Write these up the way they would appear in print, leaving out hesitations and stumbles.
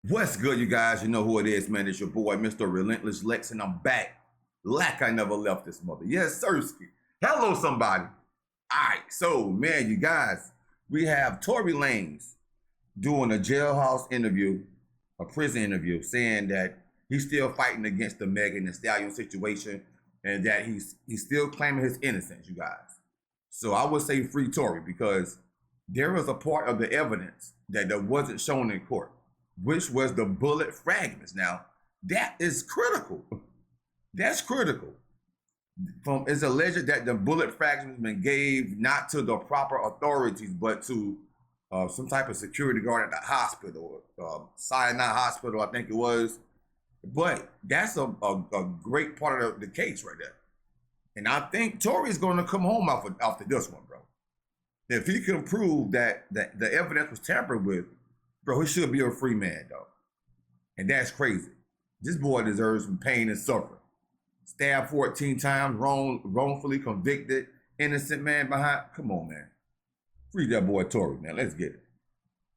What's good, you guys? You know who it is, man. It's your boy, Mr. Relentless Lex, and I'm back like I never left this mother. Yes, Sirski. Hello, somebody. All right, so, man, you guys, we have Tory Lanez doing a jailhouse interview, a prison interview, saying that he's still fighting against the Megan Thee Stallion situation and that he's still claiming his innocence, you guys. So I would say free Tory because there was a part of the evidence that wasn't shown in court, which was the bullet fragments. Now, that is critical. That's critical. It's alleged that the bullet fragments been gave not to the proper authorities, but to some type of security guard at the hospital, Sinai Hospital, I think it was. But that's a great part of the case right there. And I think Tory's going to come home after this one, bro. If he can prove that the evidence was tampered with, bro, he should be a free man, though. And that's crazy. This boy deserves some pain and suffering. Stabbed 14 times, wrongfully convicted, innocent man behind. Come on, man. Free that boy Tory, man. Let's get it.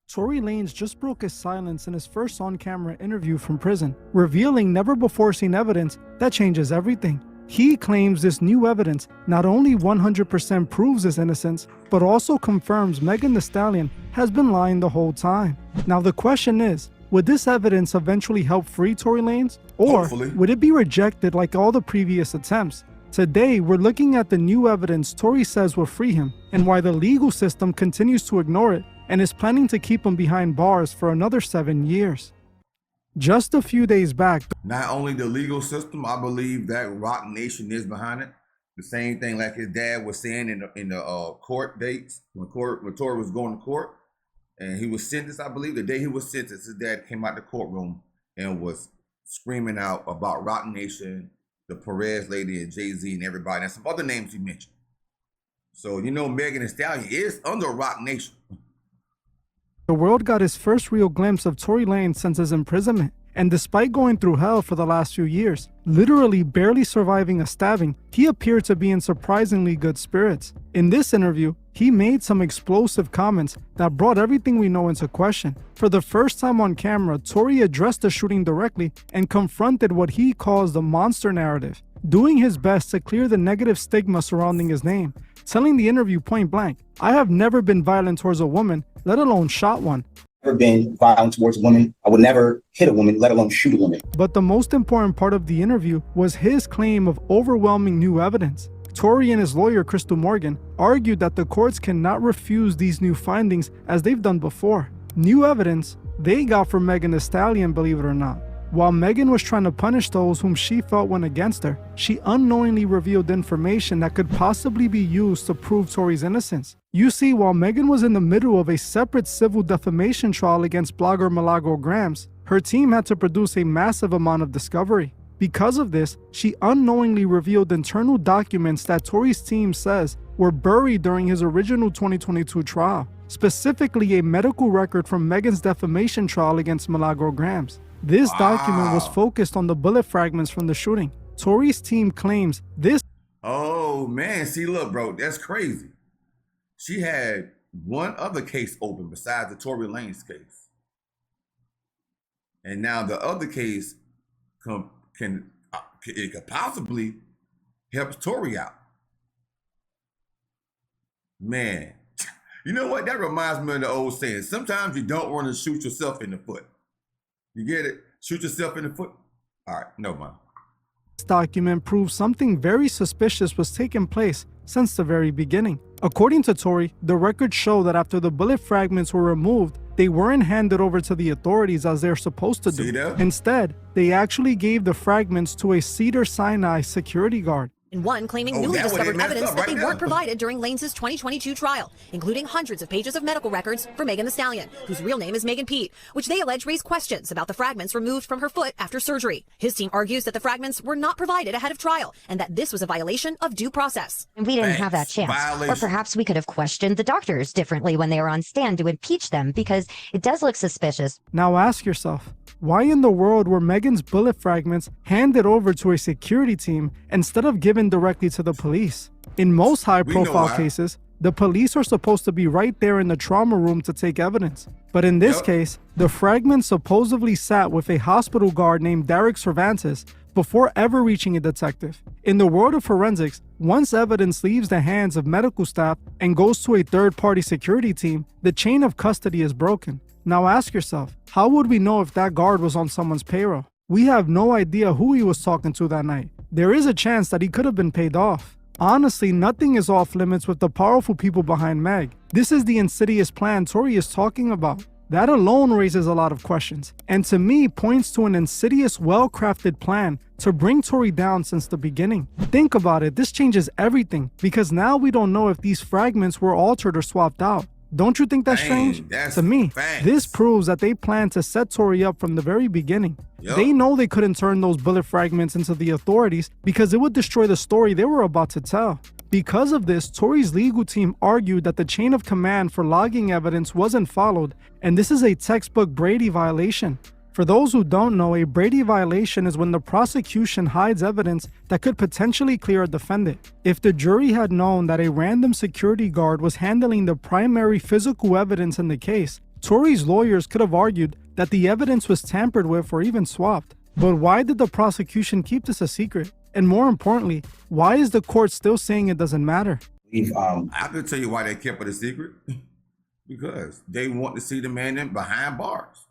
Tory Lanez just broke his silence in his first on-camera interview from prison, revealing never-before-seen evidence that changes everything. He claims this new evidence not only 100% proves his innocence, but also confirms Megan Thee Stallion has been lying the whole time. Now the question is, would this evidence eventually help free Tory Lanez? Or Hopefully. Would it be rejected like all the previous attempts? Today, we're looking at the new evidence Tory says will free him, and why the legal system continues to ignore it and is planning to keep him behind bars for another 7 years. Just a few days back, Not only the legal system, I believe that Rock Nation is behind it. The same thing like his dad was saying in the court dates, when Tory was going to court, and he was sentenced, I believe, the day he was sentenced, his dad came out the courtroom and was screaming out about Rock Nation, the Perez lady, and Jay-Z and everybody, and some other names he mentioned. So, you know, Megan Thee Stallion is under Rock Nation. the world got his first real glimpse of Tory Lanez since his imprisonment. And despite going through hell for the last few years, literally barely surviving a stabbing, he appeared to be in surprisingly good spirits. In this interview, he made some explosive comments that brought everything we know into question. For the first time on camera, Tory addressed the shooting directly and confronted what he calls the monster narrative, doing his best to clear the negative stigma surrounding his name, telling the interview point blank, "I have never been violent towards a woman, let alone shot one. Never been violent towards a woman. I would never hit a woman, let alone shoot a woman." But the most important part of the interview was his claim of overwhelming new evidence. Tory and his lawyer, Crystal Morgan, argued that the courts cannot refuse these new findings as they've done before. New evidence they got from Megan Thee Stallion, believe it or not. While Megan was trying to punish those whom she felt went against her, she unknowingly revealed information that could possibly be used to prove Tory's innocence. You see, while Megan was in the middle of a separate civil defamation trial against blogger Milagro Grams, her team had to produce a massive amount of discovery. Because of this, she unknowingly revealed internal documents that Tory's team says were buried during his original 2022 trial, specifically a medical record from Megan's defamation trial against Milagro Grams. This document was focused on the bullet fragments from the shooting. Tory's team claims this. Oh, man. See, look, bro, that's crazy. She had one other case open besides the Tory Lanez case. And now the other case could possibly help Tory out. Man, you know what? That reminds me of the old saying. Sometimes you don't want to shoot yourself in the foot. You get it? Shoot yourself in the foot? All right, no mind. This document proves something very suspicious was taking place since the very beginning. According to Tory, the records show that after the bullet fragments were removed, they weren't handed over to the authorities as they're supposed to do. Instead, they actually gave the fragments to a Cedars-Sinai security guard. And one claiming newly discovered evidence that they weren't provided during Lanez's 2022 trial, including hundreds of pages of medical records for Megan Thee Stallion, whose real name is Megan Pete, which they allege raised questions about the fragments removed from her foot after surgery. His team argues that the fragments were not provided ahead of trial and that this was a violation of due process. And we didn't have that chance. Or perhaps we could have questioned the doctors differently when they were on stand to impeach them, because it does look suspicious. Now ask yourself, why in the world were Megan's bullet fragments handed over to a security team instead of given directly to the police? In most high-profile cases, The police are supposed to be right there in the trauma room to take evidence. But in this case, the fragments supposedly sat with a hospital guard named Derek Cervantes before ever reaching a detective. In the world of forensics, once evidence leaves the hands of medical staff and goes to a third-party security team, the chain of custody is broken. Now ask yourself, how would we know if that guard was on someone's payroll? We have no idea who he was talking to that night. There is a chance that he could have been paid off. Honestly, nothing is off limits with the powerful people behind Meg. This is the insidious plan Tory is talking about. That alone raises a lot of questions, and to me points to an insidious, well-crafted plan to bring Tory down since the beginning. Think about it, this changes everything, because now we don't know if these fragments were altered or swapped out. Don't you think that's strange? To me, this proves that they planned to set Tory up from the very beginning. They know they couldn't turn those bullet fragments into the authorities because it would destroy the story they were about to tell. Because of this, Tory's legal team argued that the chain of command for logging evidence wasn't followed, and this is a textbook Brady violation. For those who don't know, a Brady violation is when the prosecution hides evidence that could potentially clear a defendant. If the jury had known that a random security guard was handling the primary physical evidence in the case, Tory's lawyers could have argued that the evidence was tampered with or even swapped. But why did the prosecution keep this a secret? And more importantly, why is the court still saying it doesn't matter? I can tell you why they kept it a secret. Because they want to see the man in behind bars.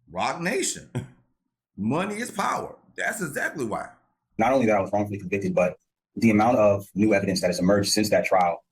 Rock Nation. Money is power. That's exactly why. Not only that I was wrongfully convicted, but the amount of new evidence that has emerged since that trial,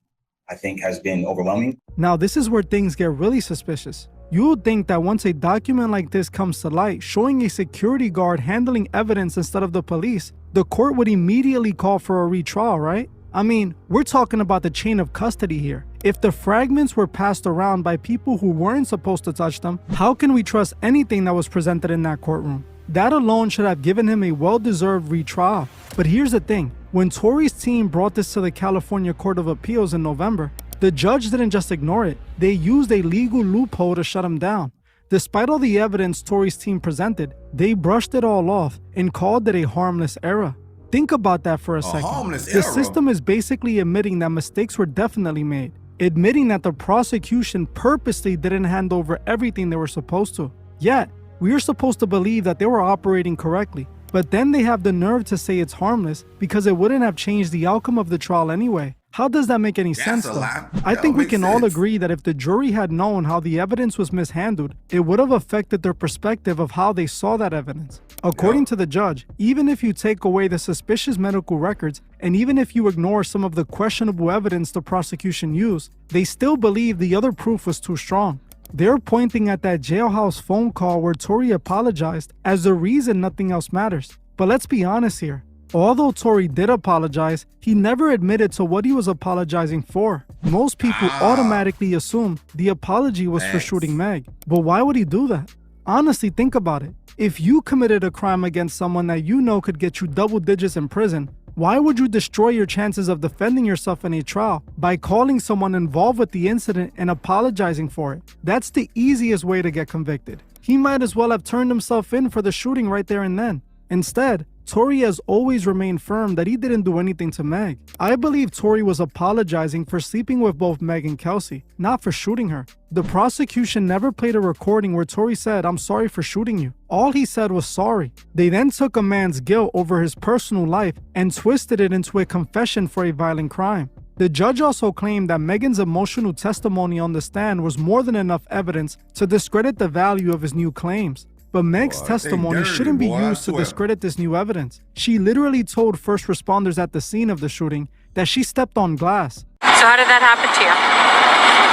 I think, has been overwhelming. Now, this is where things get really suspicious. You would think that once a document like this comes to light, showing a security guard handling evidence instead of the police, the court would immediately call for a retrial, right? I mean, we're talking about the chain of custody here. If the fragments were passed around by people who weren't supposed to touch them, how can we trust anything that was presented in that courtroom? That alone should have given him a well-deserved retrial. But here's the thing, when Tory's team brought this to the California Court of Appeals in November, the judge didn't just ignore it, they used a legal loophole to shut him down. Despite all the evidence Tory's team presented, they brushed it all off and called it a harmless error. Think about that for a second. The system is basically admitting that mistakes were definitely made, admitting that the prosecution purposely didn't hand over everything they were supposed to. Yet, we are supposed to believe that they were operating correctly, but then they have the nerve to say it's harmless because it wouldn't have changed the outcome of the trial anyway. How does that make any sense though? I think we can all agree that if the jury had known how the evidence was mishandled, it would have affected their perspective of how they saw that evidence. According to the judge, even if you take away the suspicious medical records, and even if you ignore some of the questionable evidence the prosecution used, they still believe the other proof was too strong. They're pointing at that jailhouse phone call where Tory apologized as the reason nothing else matters. But let's be honest here. Although Tory did apologize, he never admitted to what he was apologizing for. Most people automatically assume the apology was for shooting Meg. But why would he do that? Honestly, think about it. If you committed a crime against someone that you know could get you double digits in prison, why would you destroy your chances of defending yourself in a trial by calling someone involved with the incident and apologizing for it? That's the easiest way to get convicted. He might as well have turned himself in for the shooting right there and then. Instead, Tory has always remained firm that he didn't do anything to Meg. I believe Tory was apologizing for sleeping with both Meg and Kelsey, not for shooting her. The prosecution never played a recording where Tory said, "I'm sorry for shooting you." All he said was sorry. They then took a man's guilt over his personal life and twisted it into a confession for a violent crime. The judge also claimed that Megan's emotional testimony on the stand was more than enough evidence to discredit the value of his new claims. But Meg's testimony shouldn't be used to discredit this new evidence. She literally told first responders at the scene of the shooting that she stepped on glass. So how did that happen to you?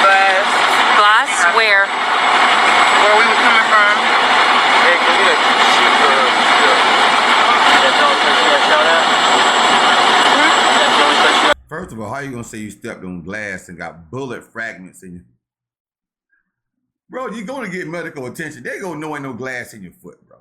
Glass. Glass? Where? Where we were coming from. Hey, can we get a sheet for that's the only person that shot at? That's the only person. First of all, how you gonna say you stepped on glass and got bullet fragments in you? Bro, you're going to get medical attention. They gonna know ain't no glass in your foot, bro.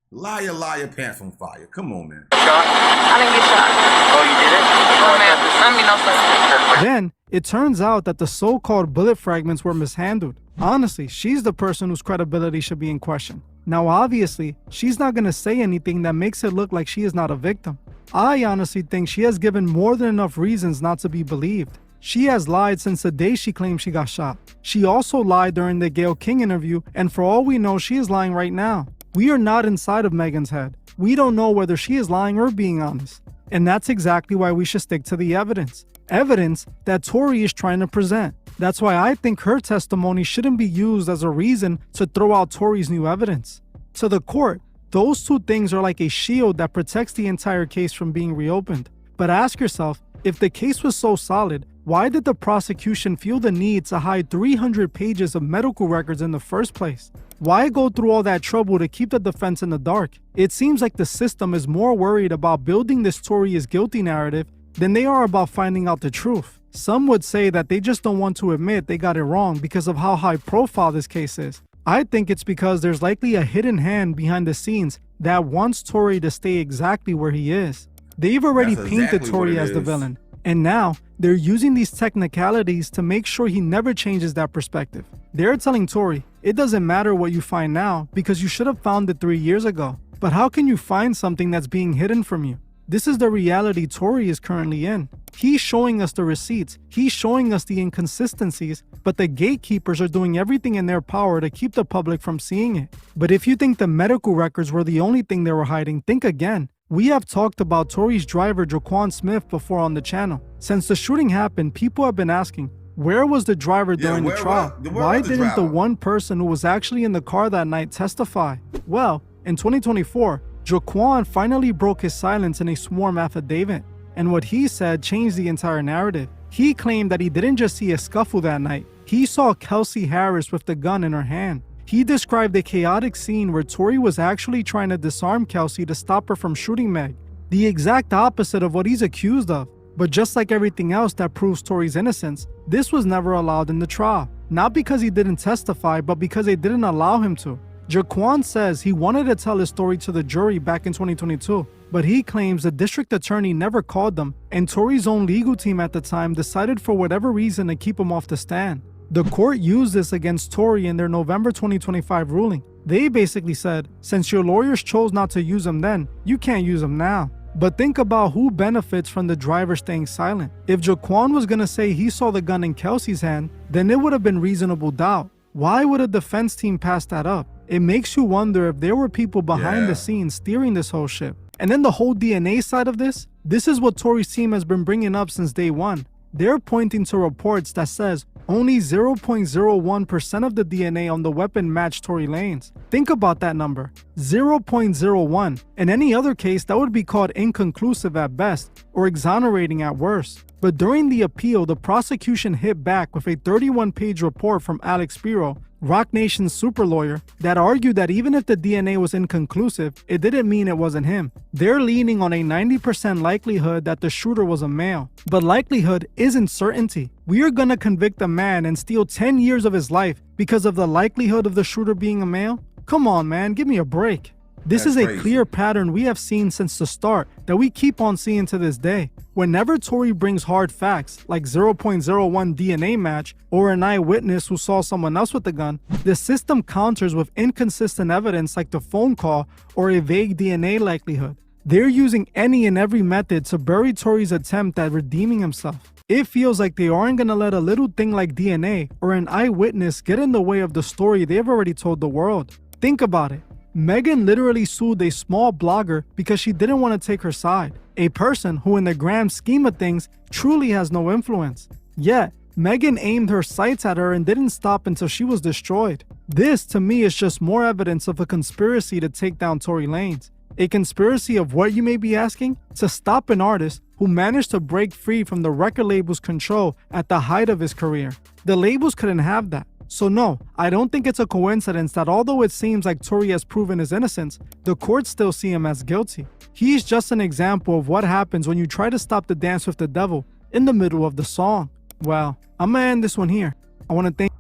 Liar, liar, pants on fire. Come on, man. Shot? I didn't get shot. Oh, you did it? Oh, man. I mean, no, sir. Then, it turns out that the so-called bullet fragments were mishandled. Honestly, she's the person whose credibility should be in question. Now, obviously, she's not gonna say anything that makes it look like she is not a victim. I honestly think she has given more than enough reasons not to be believed. She has lied since the day she claimed she got shot. She also lied during the Gayle King interview, and for all we know, she is lying right now. We are not inside of Megan's head. We don't know whether she is lying or being honest. And that's exactly why we should stick to the evidence. Evidence that Tory is trying to present. That's why I think her testimony shouldn't be used as a reason to throw out Tory's new evidence. To the court, those two things are like a shield that protects the entire case from being reopened. But ask yourself, if the case was so solid, why did the prosecution feel the need to hide 300 pages of medical records in the first place? Why go through all that trouble to keep the defense in the dark? It seems like the system is more worried about building this Tory is guilty narrative than they are about finding out the truth. Some would say that they just don't want to admit they got it wrong because of how high profile this case is. I think it's because there's likely a hidden hand behind the scenes that wants Tory to stay exactly where he is. They've already painted Tory as the villain, and now they're using these technicalities to make sure he never changes that perspective. They're telling Tory, it doesn't matter what you find now because you should have found it 3 years ago. But how can you find something that's being hidden from you? This is the reality Tory is currently in. He's showing us the receipts, he's showing us the inconsistencies, but the gatekeepers are doing everything in their power to keep the public from seeing it. But if you think the medical records were the only thing they were hiding, think again. We have talked about Tory's driver Jaquan Smith before on the channel. Since the shooting happened, people have been asking, where was the driver during the trial? Why didn't the one person who was actually in the car that night testify? Well, in 2024, Jaquan finally broke his silence in a sworn affidavit, and what he said changed the entire narrative. He claimed that he didn't just see a scuffle that night, he saw Kelsey Harris with the gun in her hand. He described a chaotic scene where Tory was actually trying to disarm Kelsey to stop her from shooting Meg, the exact opposite of what he's accused of. But just like everything else that proves Tory's innocence, this was never allowed in the trial. Not because he didn't testify, but because they didn't allow him to. Jaquan says he wanted to tell his story to the jury back in 2022, but he claims the district attorney never called them, and Tory's own legal team at the time decided for whatever reason to keep him off the stand. The court used this against Tory in their November 2025 ruling. They basically said, since your lawyers chose not to use him then, you can't use him now. But think about who benefits from the driver staying silent. If Jaquan was gonna say he saw the gun in Kelsey's hand, then it would have been reasonable doubt. Why would a defense team pass that up? It makes you wonder if there were people behind the scenes steering this whole ship. And then the whole DNA side of this is what Tory's team has been bringing up since day one. They're pointing to reports that says only 0.01% of the DNA on the weapon matched Tory Lanez. Think about that number, 0.01. In any other case, that would be called inconclusive at best or exonerating at worst. But during the appeal, the prosecution hit back with a 31-page report from Alex Spiro, Rock Nation's super lawyer, that argued that even if the DNA was inconclusive, it didn't mean it wasn't him. They're leaning on a 90% likelihood that the shooter was a male. But likelihood isn't certainty. We are gonna convict a man and steal 10 years of his life because of the likelihood of the shooter being a male? Come on, man, give me a break. This is a clear pattern we have seen since the start that we keep on seeing to this day. Whenever Tory brings hard facts like 0.01 DNA match or an eyewitness who saw someone else with the gun, the system counters with inconsistent evidence like the phone call or a vague DNA likelihood. They're using any and every method to bury Tory's attempt at redeeming himself. It feels like they aren't gonna let a little thing like DNA or an eyewitness get in the way of the story they've already told the world. Think about it. Megan literally sued a small blogger because she didn't want to take her side, a person who in the grand scheme of things truly has no influence. Yet, Megan aimed her sights at her and didn't stop until she was destroyed. This, to me, is just more evidence of a conspiracy to take down Tory Lanez. A conspiracy of what, you may be asking? To stop an artist who managed to break free from the record label's control at the height of his career. The labels couldn't have that. So no, I don't think it's a coincidence that although it seems like Tory has proven his innocence, the courts still see him as guilty. He's just an example of what happens when you try to stop the dance with the devil in the middle of the song. Well, I'm gonna end this one here. I want to thank...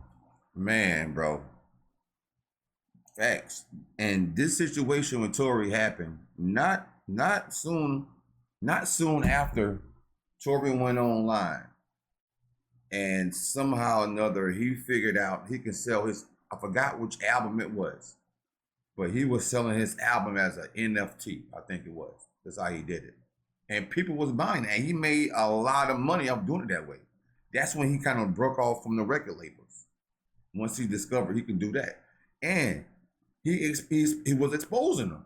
Man, bro. Facts. And this situation with Tory happened not soon after Tory went online. And somehow or another, he figured out he can sell his, I forgot which album it was, but he was selling his album as an NFT, I think it was. That's how he did it. And people was buying it. And he made a lot of money off doing it that way. That's when he kind of broke off from the record labels. Once he discovered he can do that. And he was exposing them.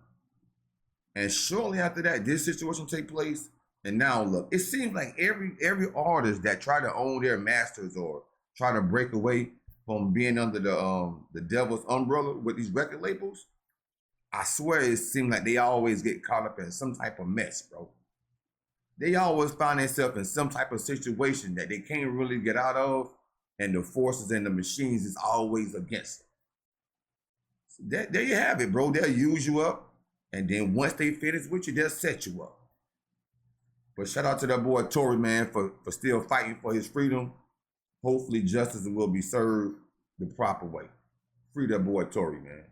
And shortly after that, this situation take place. And now look, it seems like every artist that try to own their masters or try to break away from being under the devil's umbrella with these record labels, I swear it seems like they always get caught up in some type of mess, bro. They always find themselves in some type of situation that they can't really get out of, and the forces and the machines is always against them. So there you have it, bro. They'll use you up, and then once they finish with you, they'll set you up. But shout out to that boy Tory, man, for still fighting for his freedom. Hopefully justice will be served the proper way. Free that boy Tory, man.